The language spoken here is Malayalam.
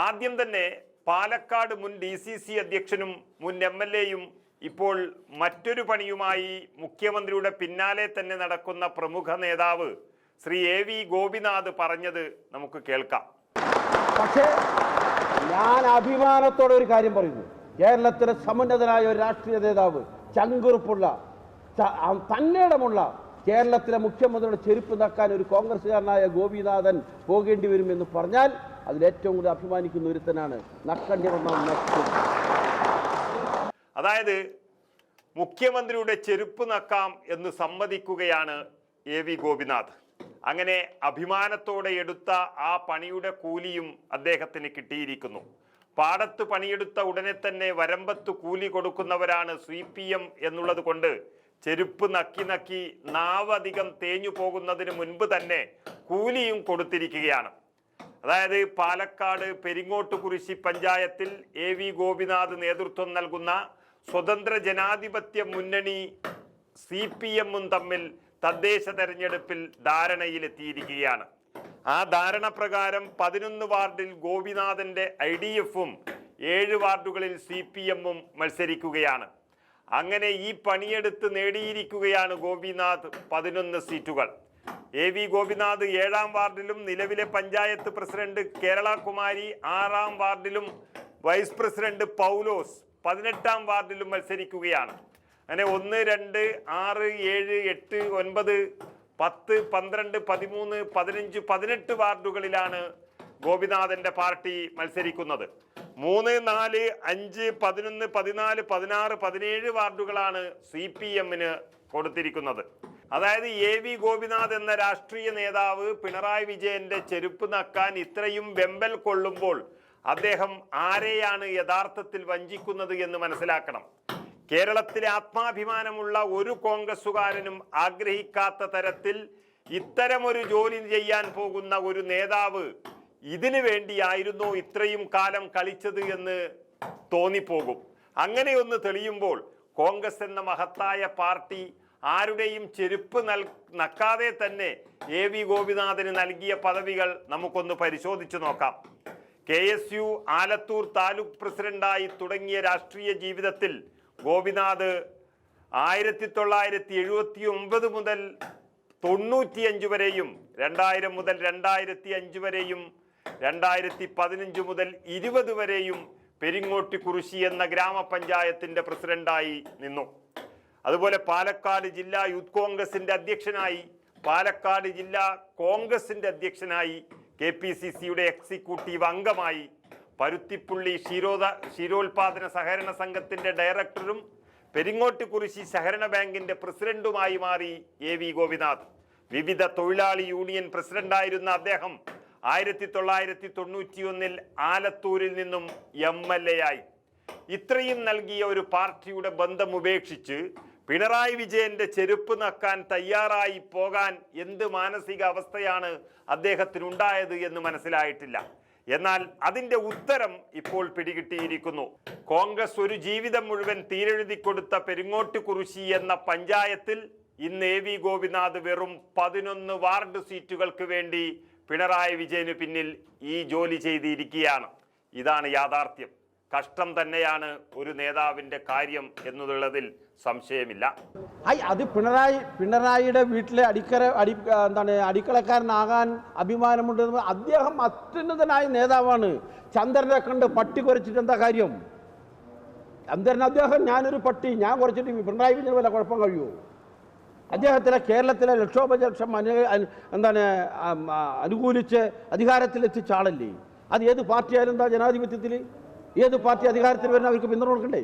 ആദ്യം തന്നെ പാലക്കാട് മുൻ DCC അധ്യക്ഷനും മുൻ MLA-യും ഇപ്പോൾ മറ്റൊരു പണിയുമായി മുഖ്യമന്ത്രിയുടെ പിന്നാലെ തന്നെ നടക്കുന്ന പ്രമുഖ നേതാവ് ശ്രീ AV ഗോപിനാഥ് പറഞ്ഞത് നമുക്ക് കേൾക്കാം. പക്ഷേ ഞാൻ അഭിമാനത്തോടെ ഒരു കാര്യം പറയുന്നു. കേരളത്തിലെ സമുന്നതനായ ഒരു രാഷ്ട്രീയ നേതാവ്, ചങ്കുറപ്പുള്ള, തന്നിടമുള്ള കേരളത്തിലെ മുഖ്യമന്ത്രിയുടെ ചെരുപ്പ് നക്കാൻ ഒരു കോൺഗ്രസ്സുകാരനായ ഗോപിനാഥൻ പോകേണ്ടി വരുമെന്ന് പറഞ്ഞാൽ അതിലേറ്റവും കൂടുതൽ അഭിമാനിക്കുന്ന ഒരുത്തനാണ്. നക്കണ്ടി വന്ന അതായത് മുഖ്യമന്ത്രിയുടെ ചെരുപ്പ് നക്കാം എന്ന് സമ്മതിക്കുകയാണ് AV ഗോപിനാഥ്. അങ്ങനെ അഭിമാനത്തോടെ എടുത്ത ആ പണിയുടെ കൂലിയും അദ്ദേഹത്തിന് കിട്ടിയിരിക്കുന്നു. പാടത്ത് പണിയെടുത്ത ഉടനെ തന്നെ വരമ്പത്ത് കൂലി കൊടുക്കുന്നവരാണ് CPM എന്നുള്ളത് കൊണ്ട് ചെരുപ്പ് നക്കി നക്കി നാവധികം തേഞ്ഞു പോകുന്നതിന് മുൻപ് തന്നെ കൂലിയും കൊടുത്തിരിക്കുകയാണ്. അതായത് പാലക്കാട് പെരിങ്ങോട്ടുകുരിശി പഞ്ചായത്തിൽ AV ഗോപിനാഥ് നേതൃത്വം നൽകുന്ന സ്വതന്ത്ര ജനാധിപത്യ മുന്നണി CPM-ഉം തമ്മിൽ തദ്ദേശ തെരഞ്ഞെടുപ്പിൽ ധാരണയിലെത്തിയിരിക്കുകയാണ്. ആ ധാരണ പ്രകാരം 11 വാർഡിൽ ഗോപിനാഥന്റെ IDF-ഉം 7 വാർഡുകളിൽ CPM-ഉം മത്സരിക്കുകയാണ്. അങ്ങനെ ഈ പണിയെടുത്ത് നേടിയിരിക്കുകയാണ് ഗോപിനാഥ് 11 സീറ്റുകൾ. AV ഗോപിനാഥ് 7-ാം വാർഡിലും നിലവിലെ പഞ്ചായത്ത് പ്രസിഡന്റ് കേരള കുമാരി 6-ാം വാർഡിലും വൈസ് പ്രസിഡന്റ് പൗലോസ് 18-ാം വാർഡിലും മത്സരിക്കുകയാണ്. അങ്ങനെ 1, 2, 6, 7, 8, 9, 10, 12, 13, 15, 18 വാർഡുകളിലാണ് ഗോപിനാഥന്റെ പാർട്ടി മത്സരിക്കുന്നത്. 3, 4, 5, 11, 14, 16, 17 വാർഡുകളാണ് CPM-ന് കൊടുത്തിരിക്കുന്നത്. അതായത് AV ഗോപിനാഥ് എന്ന രാഷ്ട്രീയ നേതാവ് പിണറായി വിജയന്റെ ചെരുപ്പ് നക്കാൻ ഇത്രയും വെമ്പൽ കൊള്ളുമ്പോൾ അദ്ദേഹം ആരെയാണ് യഥാർത്ഥത്തിൽ വഞ്ചിക്കുന്നത് എന്ന് മനസ്സിലാക്കണം. കേരളത്തിലെ ആത്മാഭിമാനമുള്ള ഒരു കോൺഗ്രസുകാരനും ആഗ്രഹിക്കാത്ത തരത്തിൽ ഇത്തരമൊരു ജോലി ചെയ്യാൻ പോകുന്ന ഒരു നേതാവ് ഇതിനു വേണ്ടിയായിരുന്നോ ഇത്രയും കാലം കളിച്ചത് എന്ന് തോന്നിപ്പോകും. അങ്ങനെയൊന്ന് തെളിയുമ്പോൾ കോൺഗ്രസ് എന്ന മഹത്തായ പാർട്ടി ആരുടെയും ചെരുപ്പ് നക്കാതെ തന്നെ AV ഗോപിനാഥന് നൽകിയ പദവികൾ നമുക്കൊന്ന് പരിശോധിച്ചു നോക്കാം. KSU ആലത്തൂർ താലൂക്ക് പ്രസിഡന്റായി തുടങ്ങിയ രാഷ്ട്രീയ ജീവിതത്തിൽ ഗോപിനാഥ് 1979 മുതൽ 95 വരെയും 2000 മുതൽ 2005 വരെയും 2015 മുതൽ 20 വരെയും പെരിങ്ങോട്ടുകുരിശി എന്ന ഗ്രാമപഞ്ചായത്തിന്റെ പ്രസിഡന്റായി നിന്നു. അതുപോലെ പാലക്കാട് ജില്ലാ യൂത്ത് കോൺഗ്രസിന്റെ അധ്യക്ഷനായി, പാലക്കാട് ജില്ലാ കോൺഗ്രസിന്റെ അധ്യക്ഷനായി, KPCCയുടെ എക്സിക്യൂട്ടീവ് അംഗമായി, പരുത്തിപ്പുള്ളി ക്ഷീരോത്പാദന സഹകരണ സംഘത്തിന്റെ ഡയറക്ടറും പെരിങ്ങോട്ടുകുരിശി സഹകരണ ബാങ്കിന്റെ പ്രസിഡന്റുമായി മാറി AV ഗോപിനാഥ്. വിവിധ തൊഴിലാളി യൂണിയൻ പ്രസിഡന്റായിരുന്ന അദ്ദേഹം 1991 ആലത്തൂരിൽ നിന്നും MLA ആയി. ഇത്രയും നൽകിയ ഒരു പാർട്ടിയുടെ ബന്ധം ഉപേക്ഷിച്ച് പിണറായി വിജയന്റെ ചെരുപ്പ് നക്കാൻ തയ്യാറായി പോകാൻ എന്ത് മാനസിക അവസ്ഥയാണ് അദ്ദേഹത്തിനുണ്ടായത് എന്ന് മനസ്സിലായിട്ടില്ല. എന്നാൽ അതിന്റെ ഉത്തരം ഇപ്പോൾ പിടികിട്ടിയിരിക്കുന്നു. കോൺഗ്രസ് ഒരു ജീവിതം മുഴുവൻ തീരെഴുതി കൊടുത്ത പെരിങ്ങോട്ടുകുരിശി എന്ന പഞ്ചായത്തിൽ ഇന്ന് AV ഗോപിനാഥ് വെറും 11 വാർഡ് സീറ്റുകൾക്ക് വേണ്ടി പിണറായി വിജയന് പിന്നിൽ ഈ ജോലി ചെയ്തിരിക്കുകയാണ്. ഇതാണ് യാഥാർത്ഥ്യം. കഷ്ടം തന്നെയാണ് ഒരു നേതാവിന്റെ കാര്യം എന്നുള്ളതിൽ സംശയമില്ല. അത് പിണറായിയുടെ വീട്ടിലെ അടിക്കളക്കാരനാകാൻ അഭിമാനമുണ്ട്. അദ്ദേഹം അത്യുന്നതനായ നേതാവാണ്. ചന്ദ്രനെ കണ്ട് പട്ടി കുറച്ചിട്ട് എന്താ കാര്യം? ചന്ദ്രൻ അദ്ദേഹം ഞാനൊരു പട്ടി, ഞാൻ കുറച്ചിട്ട് പിണറായി വിജയന് വല്ല കുഴപ്പം കഴിയുമോ? അദ്ദേഹത്തിലെ കേരളത്തിലെ ലക്ഷോപലക്ഷം അനുകൂലിച്ച് അധികാരത്തിലെത്തിച്ച ആളല്ലേ. അത് ഏത് പാർട്ടിയായാലും എന്താ ജനാധിപത്യത്തിൽ ഏത് പാർട്ടി അധികാരത്തിൽ വരുന്ന അവർക്ക് പിന്തുണ കൊടുക്കണ്ടേ?